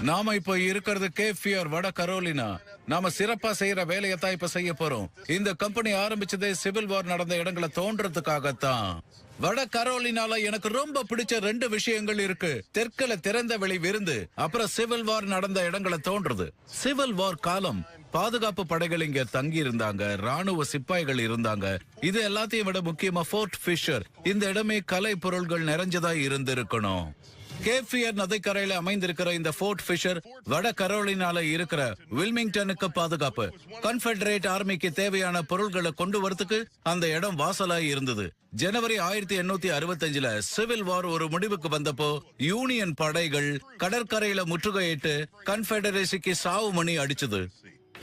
நாம இப்போ இருக்கிறது கேப் ஃபியர், வட கரோலினா. நாம சிறப்பா செய்யற வேலையை தான் இப்ப செய்ய போறோம். இந்த கம்பெனி ஆரம்பிச்சதே சிவில் வார் நடந்த இடங்களை தோன்றதுக்காகத்தான். வட கரோலினால எனக்கு ரொம்ப பிடிச்ச 2 விஷயங்கள் இருக்கு. தெற்குல திறந்த வெளி விருந்து, அப்புறம் சிவில் வார் நடந்த இடங்களை தோன்றது. சிவில் வார் காலம் பாதுகாப்பு படைகள் இங்க தங்கி இருந்தாங்க, ராணுவ சிப்பாய்கள் இருந்தாங்க. இது எல்லாத்தையும் விட முக்கியமா ஃபோர்ட் ஃபிஷர், இந்த இடமே கலை பொருள்கள் நிறைஞ்சதா இருந்திருக்கணும். கேப் ஃபியர் நதிக்கரையில அமைந்திருக்கிற இந்த ஃபோர்ட் ஃபிஷர் வட கரோலினால இருக்கிற வில்மிங்டனுக்கு பாதுகாப்பு. கன்ஃபெடரேட் ஆர்மிக்கு தேவையான பொருள்களை கொண்டு வரதுக்கு அந்த இடம் வாசலா இருந்தது. ஜனவரி 1865ல சிவில் வார் ஒரு முடிவுக்கு வந்தப்போ யூனியன் படைகள் கடற்கரையில முற்றுகையிட்டு கன்ஃபெடரேசிக்கு சாவு மணி அடிச்சது.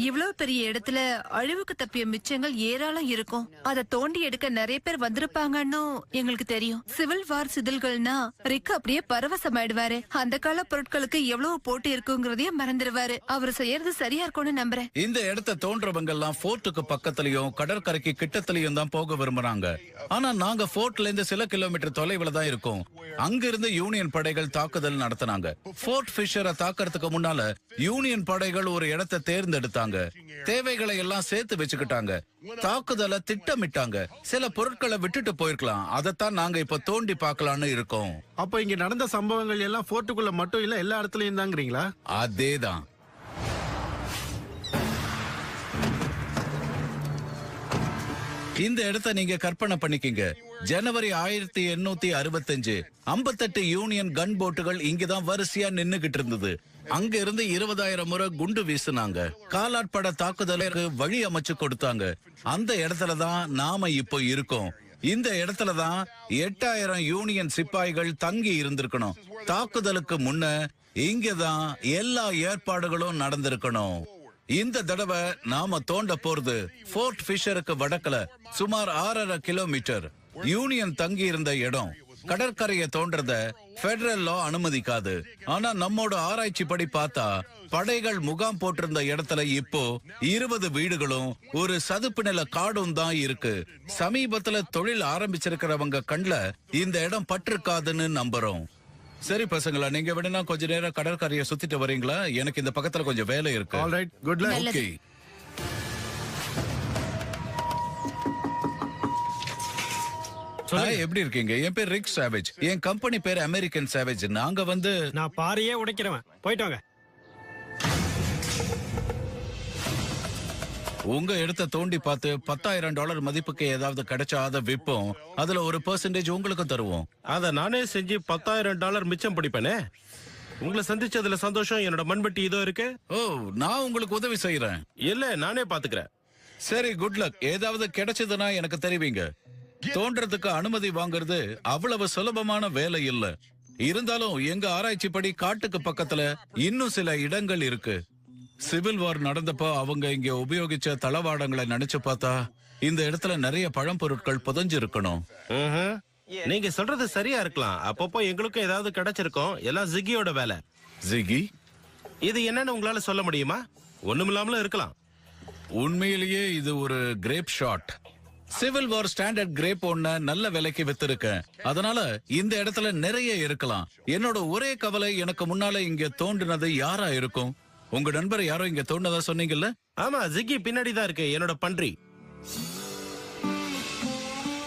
இவ்வளவு பெரிய இடத்துல அழிவுக்கு தப்பிய மிச்சங்கள் ஏராளம் இருக்கும். அதை தோண்டி எடுக்க நிறைய பேர் வந்திருப்பாங்கன்னு எங்களுக்கு தெரியும். சிவில் வார் சிதில்கள்னா ரிக் அப்படியே பரவசமாயிடுவாரு. அந்த கால பொருட்களுக்கு எவ்வளவு போட்டி இருக்குங்கிறதையும் மறந்துடுவாரு. அவர் செய்யறது சரியா இருக்கும்னு நம்புறேன். இந்த இடத்த தோன்றவங்க எல்லாம் ஃபோர்ட்டுக்கு பக்கத்துலயும் கடற்கரைக்கு கிட்டத்திலயும் தான் போக விரும்புறாங்க. ஆனா நாங்க ஃபோர்ட்ல இருந்து சில கிலோமீட்டர் தொலைவுல தான் இருக்கோம். அங்கிருந்து யூனியன் படைகள் தாக்குதல் நடத்தினாங்க. ஃபோர்ட் ஃபிஷரை தாக்கறதுக்கு முன்னால யூனியன் படைகள் ஒரு இடத்தை தேர்ந்தெடுத்தாங்க. தேவைகளை எல்லாம் சேர்த்து வச்சுக்கிட்டாங்க. தாக்குதலை திட்டமிட்டாங்க. சில பொருட்களை விட்டுட்டு போயிருக்கலாம். அதைத்தான் நாங்க இப்ப தோண்டி பார்க்கலான்னு இருக்கோம். அப்ப இங்க நடந்த சம்பவங்கள் எல்லாம் ஃபோர்ட்டுக்குள்ள மட்டும் இல்ல, எல்லா இடத்துலயும் தாங்கிறீங்களா? அதேதான். இந்த இடத்தை நீங்க கற்பனை பண்ணிக்கிங்க. ஜனவரி 1865 58 யூனியன் கன் போட்டுகள் இங்கதான் வரிசையா நின்னுகிட்டு இருந்தது. அங்க இருந்து 20,000 முறை குண்டு வீசுனாங்க. காலாட்பட தாக்குதலுக்கு வழி அமைச்சு கொடுத்தாங்க. அந்த இடத்துலதான் நாம இப்போ இருக்கோம். இந்த இடத்துலதான் 8000 யூனியன் சிப்பாய்கள் தங்கி இருந்திருக்கணும். தாக்குதலுக்கு முன்ன இங்கதான் எல்லா ஏற்பாடுகளும் நடந்திருக்கணும். இந்த தடவை நாம தோண்ட போறது ஃபோர்ட் ஃபிஷருக்கு வடக்குல சுமார் 6.5 கிலோமீட்டர். யூனியன் தங்கி இருந்த இடம். கடற்கரையை தோன்றத பெடரல் லா அனுமதிக்காது. ஆனா நம்மோட ஆராய்ச்சி படி பார்த்தா படைகள் முகாம் போட்டிருந்த இடத்துல இப்போ 20 வீடுகளும் ஒரு சதுப்பு நில காடும் தான் இருக்கு. சமீபத்துல தொழில் ஆரம்பிச்சிருக்கிறவங்க கண்ல இந்த இடம் பட்டிருக்காதுன்னு நம்புறோம். சரி பசங்களா, நீங்க வேணும்னா கொஞ்ச நேரம் கடற்கரையை சுத்திட்டு வரீங்களா? எனக்கு இந்த பக்கத்துல கொஞ்சம் வேலை இருக்கு. Alright, good luck. ஓகே. எப்படி இருக்கீங்க? என் பேர் ரிக் சாவேஜ். என் கம்பெனி பேர் அமெரிக்கன் சாவேஜ். நாங்க வந்து நான் பாறையே உடைக்கிறவன். போயிட்டு வாங்க. உங்க இடத்த தோண்டி பார்த்து $10,000 மதிப்புக்கு ஏதாவது கிடைச்சா அதை விற்போம். அதுல ஒரு % உங்களுக்கு தருவோம். அத நானே செஞ்சு $10,000 மிச்சம் பிடிப்பேனே. உங்களை சந்திச்சதுல சந்தோஷம். என்னோட மண்வெட்டி இதோ இருக்கு. ஓ, நான் உங்களுக்கு உதவி செய்யறேன். இல்ல, நானே பாத்துக்கிறேன். சரி, குட் லக். ஏதாவது கிடைச்சதுன்னா எனக்கு தெரிவிங்க. தோன்றதுக்கு அனுமதி வாங்குறது அவ்வளவு சுலபமான வேலை இல்ல. இருந்தாலும் எங்க ஆராய்ச்சி படி காட்டுக்கு பக்கத்துல இன்னும் சில இடங்கள் இருக்கு. சிவில் வார் நடந்தப்போ அவங்க இங்க உபயோகிச்ச தளவாடங்களை நினைச்சு பார்த்தா இந்த இடத்துல நிறைய பழம்பொருட்கள் புதைஞ்சு இருக்கணும். நீங்க சொல்றது சரியா இருக்கலாம். அப்பப்போ எங்களுக்கும் ஏதாவது கிடைச்சிருக்கும். எல்லாம் ஜிகியோட வேலை. ஜிகி? இது என்னன்னு உங்களால சொல்ல முடியுமா? ஒண்ணுமில்லாமலும் இருக்கலாம். உண்மையிலேயே இது ஒரு grape shot. Civil war standard grape ஒண்ண நல்ல விலைக்கு வித்திருக்கேன். அதனால இந்த இடத்துல நிறைய இருக்கலாம். என்னோட ஒரே கவலை, எனக்கு முன்னால இங்க தோண்டினது யாரா இருக்கும்? உங்க நண்பர் யாரோ இங்க தோண்டதா சொன்னீங்கல்ல? ஆமா, ஜிகி பின்னாடி தான் இருக்கு. என்னோட பன்றி.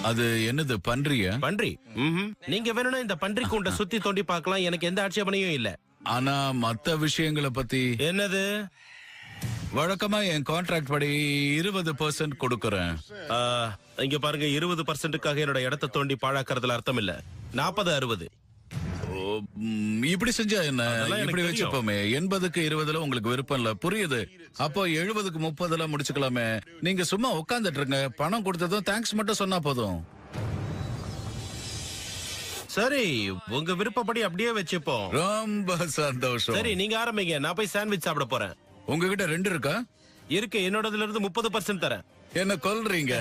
அது என்னது, பன்றியா? பன்றி. நீங்க வேணும்னா இந்த பன்றி கூண்ட சுத்தி தோண்டி பார்க்கலாம். எனக்கு எந்த ஆட்சேபனையும் இல்ல. ஆனா மத்த விஷயங்களை பத்தி என்னது? வழக்கமா என் கான்ட்ராக்ட் படி 20% கொடுக்கறேன். இங்க பாருங்க, 20%க்காக என்னோட இடத்தை தோண்டி பாழாக்குறதுல அர்த்தம் இல்ல. 40-60. இப்படி செஞ்சா என்ன? இப்படி வச்சுப்போமே. 80க்கு 20ல உங்களுக்கு விருப்பம் இல்ல, புரியுது. அப்போ 70க்கு 30ல முடிச்சுக்கலாமே. நீங்க சும்மா உட்கார்ந்துட்டு இருங்க. பணம் கொடுத்ததும் தேங்க்ஸ் மட்டும் சொன்னா போதும். சரி, உங்க விருப்பப்படி அப்படியே வச்சுப்போம். ரொம்ப சந்தோஷம். சரி, நீங்க ஆரம்பிங்க. நான் போய் சாண்ட்விச் சாப்பிட போறேன். உங்ககிட்ட 2 இருக்கா? இருக்கு. என்னோடதுல இருந்து 30% தரேன். என்ன கொல்றீங்க?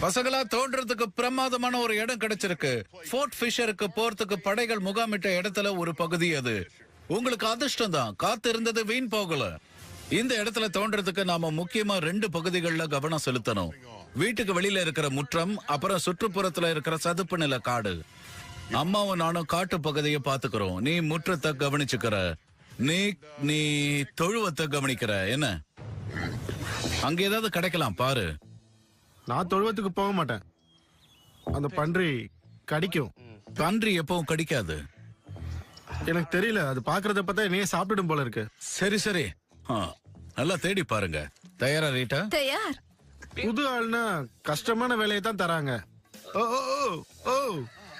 பசங்களா, தோன்றதுக்கு பிரமாதமான ஒரு இடம் கிடைச்சிருக்கு. ஃபோர்ட் ஃபிஷருக்கு போறதுக்கு படைகள் முகாமிட்ட இடத்துல ஒரு பகுதி அது. உங்களுக்கு அதிர்ஷ்டம் தான், காத்து இருந்தது வீண் போகல. இந்த இடத்துல தோன்றதுக்கு நாம முக்கியமா 2 பகுதிகளில் கவனம் செலுத்தணும். வீட்டுக்கு வெளியில இருக்கிற முற்றம், அப்புறம் சுற்றுப்புறத்துல இருக்கிற சதுப்பு நில காடு. அம்மாவும் நானும் காட்டு பகுதியை பாத்துக்கிறோம். நீ முற்றத்தை கவனிச்சுக்கிற. நீ தொழுவத்தை கவனிக்கிற. என்ன அங்க ஏதாவது கிடைக்கலாம் பாரு. நான் தொழுவத்துக்கு போக மாட்டேன். அந்த பன்றி கடிக்கும். பன்றி எப்பவும் கடிக்காது. எனக்கு தெரியல, அது பாக்குறத பார்த்தா என்னையே சாப்பிடும் போல இருக்கு. சரி சரி, நல்லா தேடி பாருங்க. தயாரா ரீட்டா? தயார். புது ஆள்னா கஷ்டமான வேலையை தான் தராங்க. ஓ ஓ ஓ, ஓ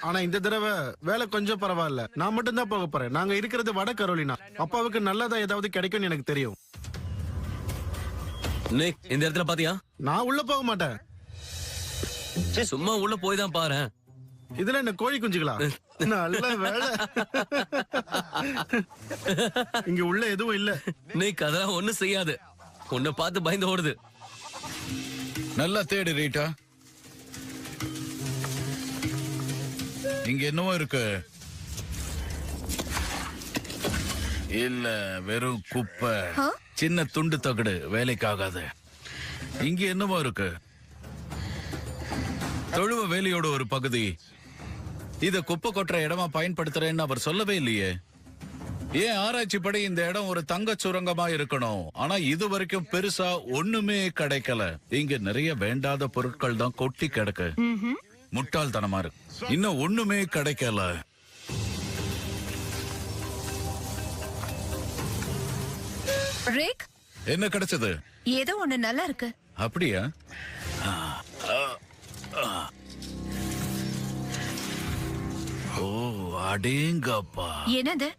ஆனா இந்த தடவை வேலை கொஞ்சம் பரவாயில்ல. நான் மட்டும் தான் போக போறேன். நாங்க இருக்கிறது வட கரோலினா. அப்பாவுக்கு நல்லதா ஏதாவது கிடைக்கும்னு எனக்கு தெரியும். நிக், இந்த இடத்துல பாத்தியா? நான் உள்ள போக மாட்டேன். சும்மா உள்ள போய் தான் பாரு. இதுல என்ன கோழி குஞ்சுகளா? நல்ல வேலை. இங்க உள்ள எதுவும் இல்ல. நிக், அதெல்லாம் ஒண்ணும் செய்யாது. உன்னை பார்த்து பயந்து ஓடுது. நல்லா தேடு ரீட்டா. இங்க என்னவோ இருக்கு. இல்ல, வெறும் குப்பை. சின்ன துண்டு தகடு, வேலைக்காகாது. இங்க என்னவோ இருக்கு. தொழுவ வேலையோட ஒரு பகுதி. இத குப்பை கொட்டுற இடமா பயன்படுத்துறேன்னு அவர் சொல்லவே இல்லையே. ஏன் ஆராய்ச்சி படி இந்த இடம் ஒரு தங்க சுரங்கமா இருக்கணும். ஆனா இது வரைக்கும் பெருசா ஒண்ணுமே கிடைக்கல. இங்க நிறைய வேண்டாத பொருட்கள் தான் கொட்டி கிடக்கு. முட்டாள்தனமா இருக்கு. இன்னும் ஒண்ணுமே கிடைக்கல. ரிக், என்ன கிடைச்சது? ஏதோ ஒண்ணு நல்லா இருக்கு. அப்படியா? ஓ, அடேங்கப்பா. என்னது?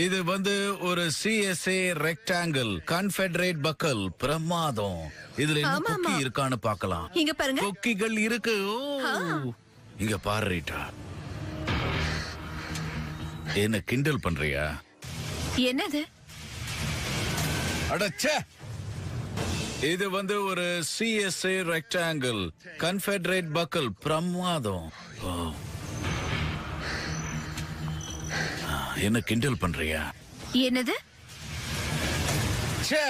இது வந்து ஒரு CSA ரெக்டாங்கிள் கன்ஃபெடரேட் பக்கல். பிரமாதம். இதுல என்ன ஆமா, கொக்கி ஆமா. இருக்கான்னு பார்க்கலாம். இங்க பாருங்க. கொக்கிகள் இருக்கு. ஓ, இங்க பாரு ரீட்டா. என்ன கிண்டல் பண்றியா? என்னது? அடச்சே, இது வந்து ஒரு CSA ரெக்டாங்கிள் கன்ஃபெடரேட் பக்கல். பிரமாதம். ஓ, என்ன கிண்டல் பண்றியா? என்னது? ச்சே,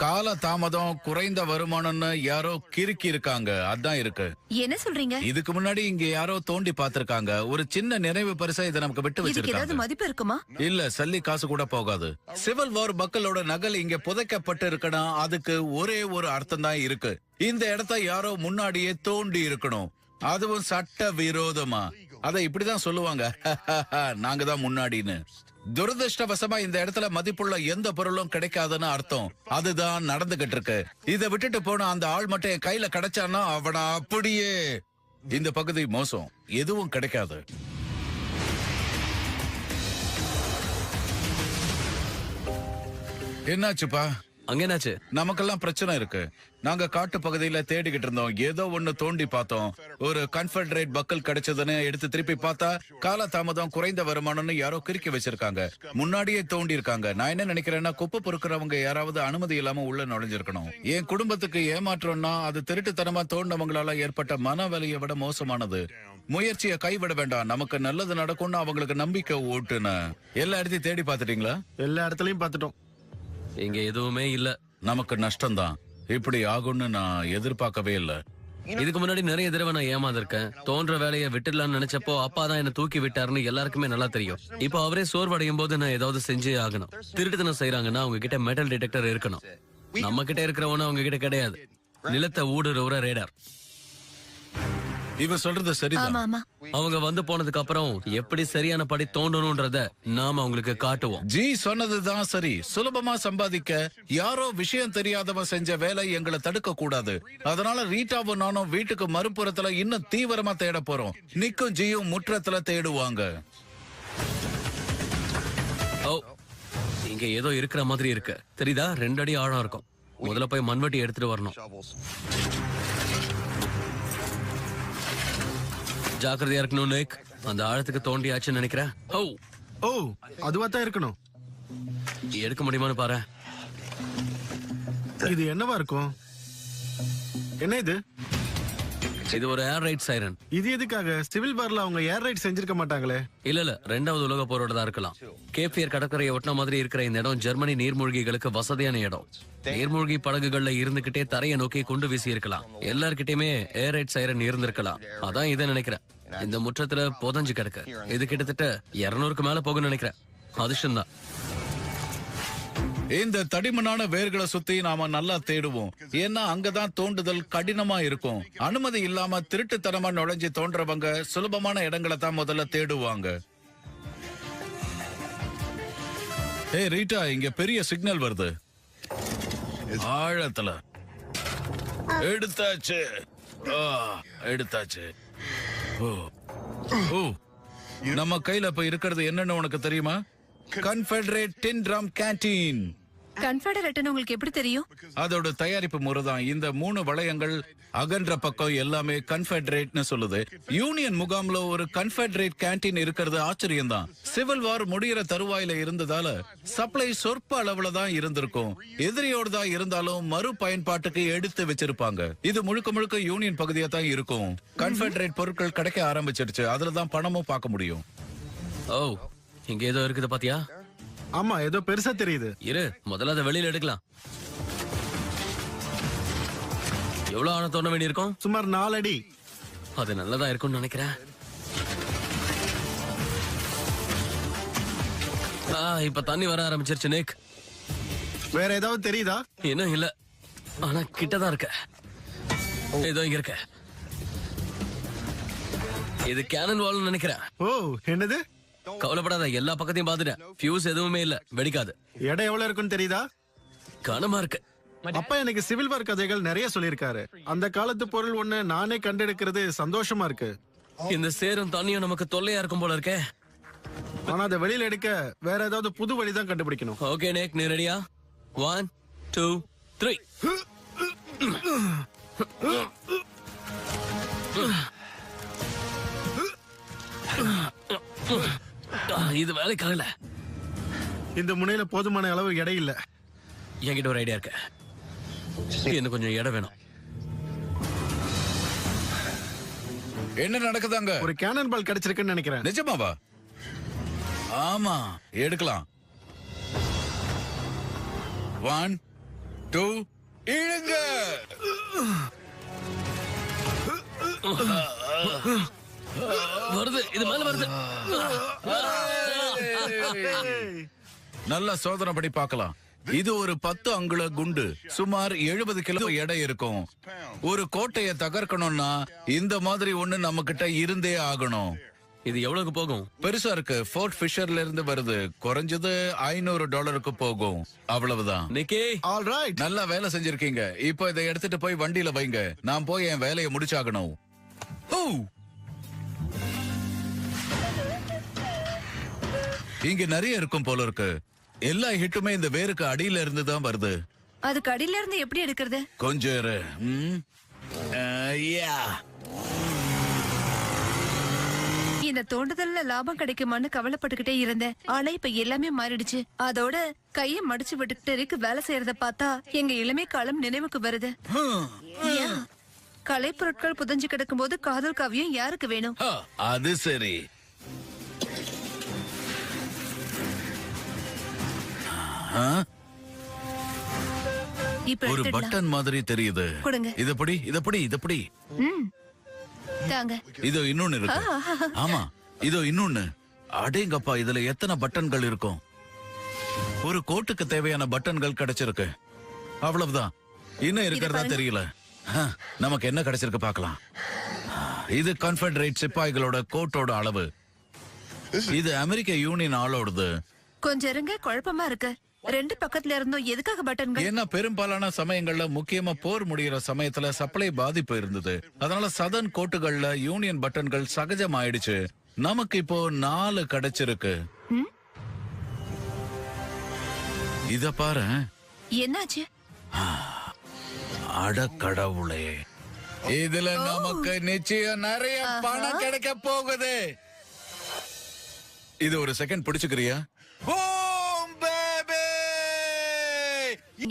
கால தாமதம், குறைந்த வருமானம்னு யாரோ கிறுக்கி இருக்காங்க. அதான் இருக்கு. என்ன சொல்றீங்க? இதுக்கு முன்னாடி இங்க யாரோ தோண்டி பார்த்திருக்காங்க. ஒரு சின்ன நிறைவு பரிசா இதை நமக்கு விட்டு இதுக்கு ஏதாவது வச்சிருக்காங்க. மதிப்பு இருக்குமா? இல்ல, சல்லி காசு கூட போகாது. சிவில் வார் மக்களோட நகல் இங்க புதைக்கப்பட்டு இருக்கணும். அதுக்கு ஒரே ஒரு அர்த்தம் தான் இருக்கு. இந்த இடத்த யாரோ முன்னாடியே தோண்டி இருக்கணும். அதுவும் சட்ட விரோதமா. அதை இப்படிதான் சொல்லுவாங்க. நாங்க தான் முன்னாடின்னு. துரதிருஷ்டவசமா இந்த இடத்துல மதிப்புள்ள எந்த பொருளும் கிடைக்காதுன்னு அர்த்தம். அதுதான் நடந்துகிட்டு இருக்கு. இதை விட்டுட்டு போன அந்த ஆள் மட்டும் என் கையில கிடைச்சான்னா அவன அப்படியே. இந்த பகுதி மோசம், எதுவும் கிடைக்காது. என்னாச்சுப்பா? அங்க என்னாச்சு? நமக்கெல்லாம் பிரச்சனை இருக்கு. நாங்க காட்டு பகுதியில தேடிக்கிட்டு இருந்தோம். ஏதோ ஒண்ணு தோண்டி பார்த்தோம். ஒரு கன்ஃபெடரேட் பக்கல் கிடைச்சதுன்னு எடுத்து திருப்பி பார்த்தா கால தாமதம், குறைந்த வருமானம்னு யாரோ கிறுக்கி வச்சிருக்காங்க. முன்னாடியே தோண்டி இருக்காங்க. நான் என்ன நினைக்கிறேன்னா, குப்பை பொறுக்கிறவங்க யாராவது அனுமதி இல்லாம உள்ள நுழைஞ்சிருக்கணும். என் குடும்பத்துக்கு ஏமாற்றம்னா அது திருட்டுத்தனமா தோண்டவங்களால ஏற்பட்ட மன வலியை விட மோசமானது. முயற்சியை கைவிட வேண்டாம். நமக்கு நல்லது நடக்கும்னு அவங்களுக்கு நம்பிக்கை ஓட்டுன. எல்லா இடத்தையும் தேடி பார்த்துட்டீங்களா? எல்லா இடத்துலயும் பார்த்துட்டோம். இங்க எதுவுமே இல்ல. நமக்கு நஷ்டம்தான். இப்படி ஆகும்னு நான் எதிர்பார்க்கவே இல்ல. இதுக்கு முன்னாடி நிறைய தடவை நான் ஏமாந்திருக்கேன். தோன்ற வேலையை விட்டுடலாம்னு நினைச்சப்போ அப்பா தான் என்ன தூக்கி விட்டாருன்னு எல்லாருக்குமே நல்லா தெரியும். இப்போ அவரே சோர்வடையும் போது நான் ஏதாவது செஞ்சே ஆகணும். திருட்டுத்தனம் செய்யறாங்கன்னா அவங்க கிட்ட மெட்டல் டிடெக்டர் இருக்கணும். நம்ம கிட்ட இருக்கிறவன அவங்க கிட்ட கிடையாது. நிலத்தை ஊடுருவற ரேடார். இவ சொல்றது சரிதான். ஆமா ஆமா. அவங்க வந்து போனதுக்கு அப்புறம் எப்படி சரியான படி தோண்டணும்ன்றத நாம அவங்களுக்கு காட்டுவோம். ஜி சொன்னதுதான் சரி. சுலபமா சம்பாதிக்க யாரோ விஷயம் தெரியாதவன் செஞ்ச வேலை எங்களை தடுக்க கூடாது. அதனால ரீட்டாவும் நானும் வீட்டுக்கு மறுபுறத்துல இன்னும் தீவிரமா தேட போறோம். நிக்கும் ஜியும் முற்றத்துல தேடுவாங்க. ஓ, இங்க ஏதோ இருக்கிற மாதிரி இருக்கு. தெரியுதா? 2 அடி ஆழம் இருக்கும். முதல்ல போய் மண்வெட்டி எடுத்துட்டு வரணும். ஜாக்கிரதையா இருக்கணும் நிக். அந்த ஆழத்துக்கு தோண்டியாச்சுன்னு நினைக்கிறேன். ஓ ஓ, அதுவா தான் இருக்கணும். எடுக்க முடியுமான்னு பாரு. இது என்னவா இருக்கும்? என்ன இது? இது ஒரு ஏர் ரைட் சைரன். இது எதுக்காக? சிவில் வார்ல அவங்க ஏர் ரைட் செஞ்சிருக்க மாட்டாங்களே. இல்ல, 2வது உலக போரோட தான் இருக்கலாம். கேப்பியர் கடற்கரையை ஒட்டின மாதிரி இருக்கிற இந்த இடம் ஜெர்மனி நீர்மூழ்கிகளுக்கு வசதியான இடம். நீர்மூழ்கி படகுகள்ல இருந்துகிட்டே தரையை நோக்கி கொண்டு வீசி இருக்கலாம். எல்லார்கிட்டயுமே ஏர் ரைட் சைரன் இருந்திருக்கலாம். அதான் இதை நினைக்கிறேன். இந்த முற்றத்துல புதஞ்சு கிடக்கு. இது கிட்டத்தட்ட 200க்கு மேல போகும்னு நினைக்கிறேன். அதிர்ஷ்டம் தான். இந்த தடிமனான வேர்களை சுத்தி நாம நல்லா தேடுவோம். ஏன்னா அங்கதான் தோண்டுதல் கடினமா இருக்கும். அனுமதி இல்லாம திருட்டுத்தனமா நுழைஞ்சு தோன்றவங்க சுலபமான இடங்களை தான் முதல்ல தேடுவாங்க. ஏய் ரீட்டா, இங்க பெரிய சிக்னல் வருது. ஆழத்துல எடுத்தாச்சு. எடுத்தாச்சு. ஓ ஓ, நம்ம கையில இப்ப இருக்கிறது என்னன்னு உனக்கு தெரியுமா? கன்ஃபெடரேட் டின் ட்ரம் கேண்டீன். கன்ஃபெடரேட்னு உங்களுக்கு எப்படி தெரியும்? அதோட தயாரிப்பு முறை தான். இந்த 3 வளையங்கள் அகன்ற பக்கம் எல்லாமே கன்ஃபெடரேட்னு சொல்லுது. யூனியன் முகாம்ல ஒரு கன்ஃபெடரேட் கேண்டீன் இருக்கிறது ஆச்சரியம் தான். சிவில் வார் முடிகிற தருவாயில இருந்ததால சப்ளை சொற்ப அளவுல தான் இருந்திருக்கும். எதிரியோட தான் இருந்தாலும் மறு பயன்பாட்டுக்கு எடுத்து வச்சிருப்பாங்க. இது முழுக்க முழுக்க யூனியன் பகுதியா தான் இருக்கும். கன்ஃபெடரேட் பொருட்கள் கிடைக்க ஆரம்பிச்சிருச்சு. அதுலதான் பணமும் பார்க்க முடியும். ஓ, இங்க ஏதோ இருக்குது பாத்தியா? ஆமா, ஏதோ பெருசா தெரியுது. இரு, முதல்ல அதை வெளியில எடுக்கலாம். எவ்வளவு ஆழம் தோண்ட வேண்டியிருக்கும்? சுமார் 4 அடி. அது நல்லதா இருக்கும்னு நினைக்கிறேன். இப்ப தண்ணி வர ஆரம்பிச்சிருச்சு நேக். வேற ஏதாவது தெரியுதா? இன்னும் இல்ல, ஆனா கிட்டதான் இருக்க. ஏதோ இங்க இருக்க. இது கேனன் வால்னு நினைக்கிறேன். ஓ, என்னது? கவலைப்படாத, எல்லா பக்கத்தையும் பாத்துட்டேன். ஃபியூஸ் எதுவுமே இல்ல, வெடிக்காது. எடை எவ்வளவு இருக்குன்னு தெரியுதா? கனமா இருக்கு. அப்பா எனக்கு சிவில் வார் கதைகள் நிறைய சொல்லியிருக்காரு. அந்த காலத்து பொருள் ஒண்ணு நானே கண்டெடுக்கிறது சந்தோஷமா இருக்கு. இந்த சேரும் தண்ணியும் நமக்கு தொல்லையா இருக்கும் போல இருக்கே. ஆனா அதை வெளியில எடுக்க வேற ஏதாவது புது வழிதான் கண்டுபிடிக்கணும். ஓகே நேக், நீ ரெடியா? 1 2 3. இது வேலைக்காகல. இந்த முனையில போதுமான அளவு எடை இல்ல. என்கிட்ட ஒரு ஐடியா இருக்கு. இன்னும் கொஞ்சம் இடம் வேணும். என்ன நடக்குதாங்க? ஒரு கேனன் பால் கிடைச்சிருக்குன்னு நினைக்கிறேன். நிஜமாவா? ஆமா, எடுக்கலாம். 1 2 இழுங்க. வருது, இது மேல வருது. நல்ல சோதனை படி பார்க்கலாம். இது ஒரு 10 அங்குல குண்டு. சுமார் 70 கிலோ எடை இருக்கும். ஒரு கோட்டையை தகர்க்கணும்னா இந்த மாதிரி ஒண்ணு நம்ம கிட்ட இருந்தே ஆகணும். இது எவ்வளவுக்கு போகும்? பெருசா இருக்கு. ஃபோர்ட் ஃபிஷர்ல இருந்து வருது. குறைஞ்சது $500 போகும். அவ்வளவுதான். நிக்கி, ஆல்ரைட். நல்லா வேலை செஞ்சிருக்கீங்க. இப்போ இதை எடுத்துட்டு போய் வண்டியில வைங்க. நான் போய் என் வேலையை முடிச்சாகணும். ஓ, இங்க நிறைய இருக்கும் போல இருக்கு. எல்லா ஹிட்டுமே இந்த வேருக்கு அடியில இருந்து தான் வருது. அதுக்கு அடியில இருந்து எப்படி எடுக்கிறது? கொஞ்சம் இரு. இந்த தோண்டுதல்ல லாபம் கிடைக்குமான்னு கவலைப்பட்டுக்கிட்டே இருந்தேன். ஆனா இப்ப எல்லாமே மாறிடுச்சு. அதோட கைய மடிச்சு விட்டுக்கிட்டு இருக்கு வேலை செய்யறத பார்த்தா எங்க இளமை காலம் நினைவுக்கு வருது. ஏன்? கலை பொருட்கள் புதஞ்சு கிடக்கும் போது காதல் காவியம் யாருக்கு வேணும்? அது சரி. இப்ப ஒரு எடுத்துடலாம். பட்டன் மாதிரி தெரியுது. கொடுங்க. இதப்படி. தாங்க. இதோ இன்னொன்னு இருக்கு. ஆமா, இதோ இன்னொன்னு. அடேங்கப்பா, இதுல எத்தனை பட்டன்கள் இருக்கும். ஒரு கோட்டுக்கு தேவையான பட்டன்கள் கிடைச்சிருக்கு. அவ்வளவுதான். இன்னும் இருக்கிறதா தெரியல. நமக்கு என்ன கிடைச்சிருக்கு பார்க்கலாம். இது கன்ஃபெடரேட் சிப்பாய்களோட கோட்டோட அளவு. இது அமெரிக்க யூனியன் ஆளோடது. கொஞ்சம் இருங்க, குழப்பமா இருக்கு. 2 பக்கத்துல இருந்தும் எதுக்காக பட்டன்கள்? ஏன்னா பெரும்பாலான சமயங்கள்ல, முக்கியமா போர் முடிகிற சமயத்துல சப்ளை பாதிப்பு இருந்தது. அதனால சதன் கோட்டுகள்ல யூனியன் பட்டன்கள் சகஜமாயிடுச்சு. நமக்கு இப்போ 4 கிடைச்சிருக்கு. இத பாரு. என்னாச்சு? அட கடவுளே, இதுல நமக்கு நிச்சயம் நிறைய பணம் கிடைக்க போகுது. இது ஒரு செகண்ட் பிடிச்சுக்கிறியா?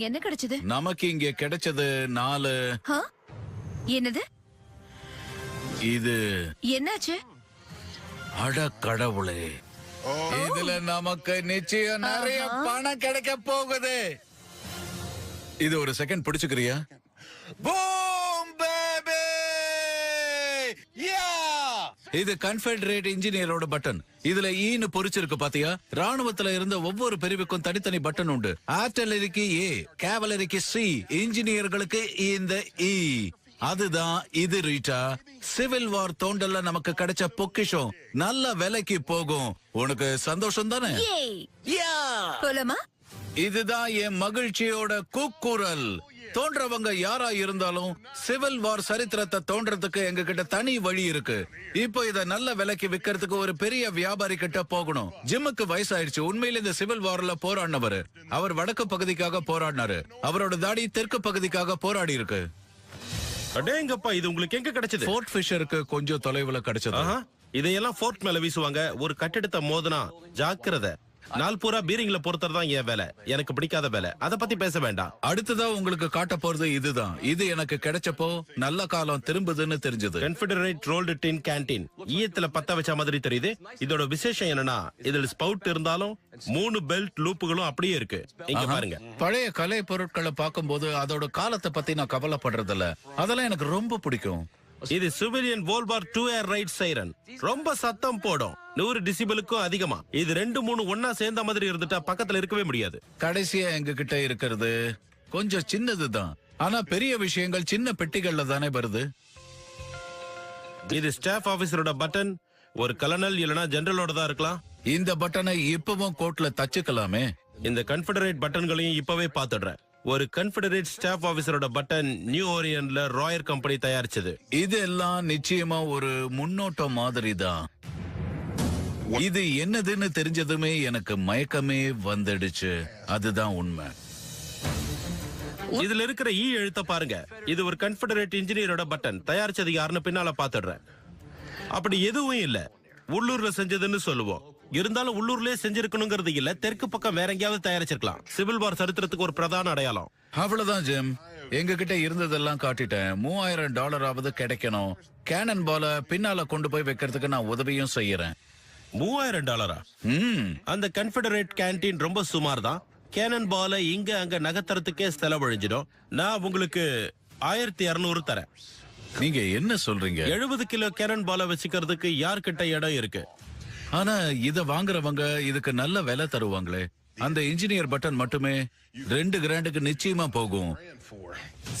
என்ன கிடைச்சது? நமக்கு இங்க கிடைச்சது 4. என்னது? இது என்னாச்சு? அட கடவுளே, இதுல நமக்கு நிச்சயம் நிறைய பணம் கிடைக்க போகுது. இது ஒரு செகண்ட் பிடிச்சுக்கிறியா? Boom baby! யா! இது கன்ஃபெடரேட் இன்ஜினியரோட பட்டன். இதுல ஈன்னு பொறிச்சிருக்கு பாத்தியா? ராணுவத்துல இருந்த ஒவ்வொரு பிரிவுக்கும் தனித்தனி பட்டன் உண்டு. ஆர்டிலரிக்கு ஏ, கேவலரிக்கு சி, இன்ஜினியர்களுக்கு இந்த இ. அதுதான் இது ரீட்டா. சிவில் வார் தோண்டல்ல நமக்கு கிடைச்ச பொக்கிஷம் நல்ல விலைக்கு போகும். உனக்கு சந்தோஷம் தானே? யா! போலாமா? இதுதான் என் மகிழ்ச்சியோட கூக்குரல். தோன்றவங்க யாரா இருந்தாலும் சிவில் வார் சரித்திரத்தை தோன்றதுக்கு எங்க கிட்ட தனி வழி இருக்கு. இப்போ இத நல்ல விலைக்கு விக்கிறதுக்கு ஒரு பெரிய வியாபாரி கிட்ட போகணும். ஜிம்முக்கு வயசாயிடுச்சு. உண்மையில இந்த சிவில் வார்ல போராடினவர். அவர் வடக்கு பகுதிக்காக போராடினாரு. அவரோட தாடி தெற்கு பகுதிக்காக போராடி இருக்கு. அடேங்கப்பா, இது உங்களுக்கு எங்க கிடைச்சது? ஃபோர்ட் ஃபிஷருக்கு கொஞ்சம் தொலைவுல கிடைச்சது. ஆஹா, இதையெல்லாம் ஃபோர்ட் மேல வீசுவாங்க. ஒரு கட்டிடத்தை மோதனா ஜாக்கிரதை. நாள் பூரா பீரிங்ல பொறுத்தது தான் என் வேலை. எனக்கு பிடிக்காத வேலை. அத பத்தி பேச வேண்டாம். அடுத்ததா உங்களுக்கு காட்ட போறது இதுதான். இது எனக்கு கிடைச்சப்போ நல்ல காலம் திரும்புதுன்னு தெரிஞ்சது. கன்ஃபெடரேட் ரோல்டு டின் கேண்டீன். ஈயத்துல பத்த வச்ச மாதிரி தெரியுது. இதோட விசேஷம் என்னன்னா, இதுல ஸ்பவுட் இருந்தாலும் 3 பெல்ட் லூப்புகளும் அப்படியே இருக்கு. இங்க பாருங்க. பழைய கலை பொருட்களை பார்க்கும்போது அதோட காலத்தை பத்தி நான் கவலைப்படுறது இல்ல. அதெல்லாம் எனக்கு ரொம்ப பிடிக்கும். இது சிவிலியன் வோல்பார் 2 ஏர் ரைட் சைரன். ரொம்ப சத்தம் போடும். 100 டெசிபலுக்கும் அதிகமா. இது 2-3 ஒன்னா சேர்ந்த மாதிரி இருந்துட்டா பக்கத்துல இருக்கவே முடியாது. கடைசியா எங்க கிட்ட இருக்கிறது கொஞ்சம் சின்னதுதான். ஆனா பெரிய விஷயங்கள் சின்ன பெட்டிகள்ல தானே வருது. இது ஸ்டாஃப் ஆபீசரோட பட்டன். ஒரு கலனல் இல்லனா ஜெனரலோட தான் இருக்கலாம். இந்த பட்டனை இப்பவும் கோட்ல தச்சுக்கலாமே. இந்த கன்ஃபெடரேட் பட்டன்களையும் இப்பவே பாத்துடுறேன். ஒரு கன்ஃபெடரேட் ஸ்டாஃப் ஆபீசரோட பட்டன் நியூ ஓரியன்ல ராயர் கம்பெனி தயாரிச்சது. இதெல்லாம் நிச்சயமா ஒரு முன்னோட்டம் மாதிரி தான். இது என்னதுன்னு தெரிஞ்சதுமே எனக்கு மயக்கமே வந்துடுச்சு. அதுதான் உண்மை. இதுல இருக்கிற ஈ எழுத்த பாருங்க. இது ஒரு கன்ஃபெடரேட் இன்ஜினியரோட பட்டன். தயாரிச்சது யாருன்னு பின்னால பாத்துடுறேன். அப்படி எதுவும் இல்ல. உள்ளூர்ல செஞ்சதுன்னு சொல்லுவோம். இருந்தாலும் உள்ளூர்லயே செஞ்சிருக்கணுங்கிறது இல்ல. தெற்கு பக்கம் வேற எங்கேயாவது தயாரிச்சிருக்கலாம். சிவில் வார் சரித்திரத்துக்கு ஒரு பிரதான அடையாளம். அவ்வளவுதான் ஜிம். எங்க கிட்ட இருந்ததெல்லாம் காட்டிட்டேன். $3000 கிடைக்கணும். கேனன் பால பின்னால கொண்டு போய் வைக்கிறதுக்கு நான் உதவியும் செய்யறேன். $3000? அந்த கன்ஃபெடரேட் கேண்டீன் ரொம்ப சுமார் தான். கேனன் பால இங்க அங்க நகர்த்தறதுக்கே செலவழிஞ்சிடும். நான் உங்களுக்கு 1200 தரேன். நீங்க என்ன சொல்றீங்க? 70 கிலோ கேனன் பால வச்சுக்கிறதுக்கு யார்கிட்ட இடம் இருக்கு? ஆனா இத வாங்குறவங்க இதுக்கு நல்ல விலை தருவாங்களே. அந்த இன்ஜினியர் பட்டன் மட்டுமே $2,000 நிச்சயமா போகும்.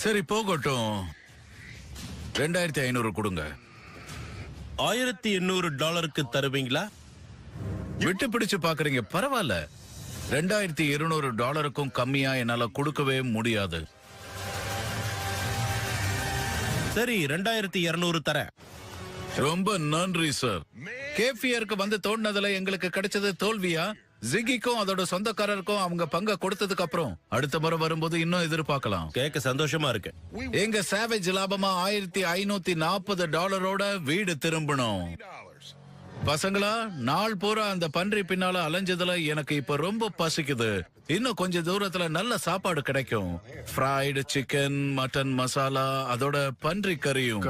சரி போகட்டும். 2500 கொடுங்க. $1800 தருவீங்களா? விட்டு பிடிச்சு பாக்குறீங்க. பரவாயில்ல. $2200 கம்மியா என்னால கொடுக்கவே முடியாது. சரி, 2200 தரேன். ரொம்ப நன்றி சார். கேபியருக்கு வந்து தோண்டினதுல எங்களுக்கு கிடைச்சது தோல்வியா? ஜிகிக்கும் அதோட சொந்தக்காரருக்கும் அவங்க பங்க கொடுத்ததுக்கு அப்புறம் அடுத்த முறை வரும்போது இன்னும் எதிர்பார்க்கலாம். கேட்க சந்தோஷமா இருக்கு. எங்க சாவேஜ் லாபமா $1540 வீடு திரும்பணும். பசங்களா, நாள் பூரா அந்த பன்றி பின்னால அலைஞ்சதுல எனக்கு இப்ப ரொம்ப பசிக்குது. இன்னும் கொஞ்ச தூரத்துல நல்ல சாப்பாடு கிடைக்கும். ஃப்ரைடு சிக்கன், மட்டன் மசாலா, அதோட பன்றி கறியும்.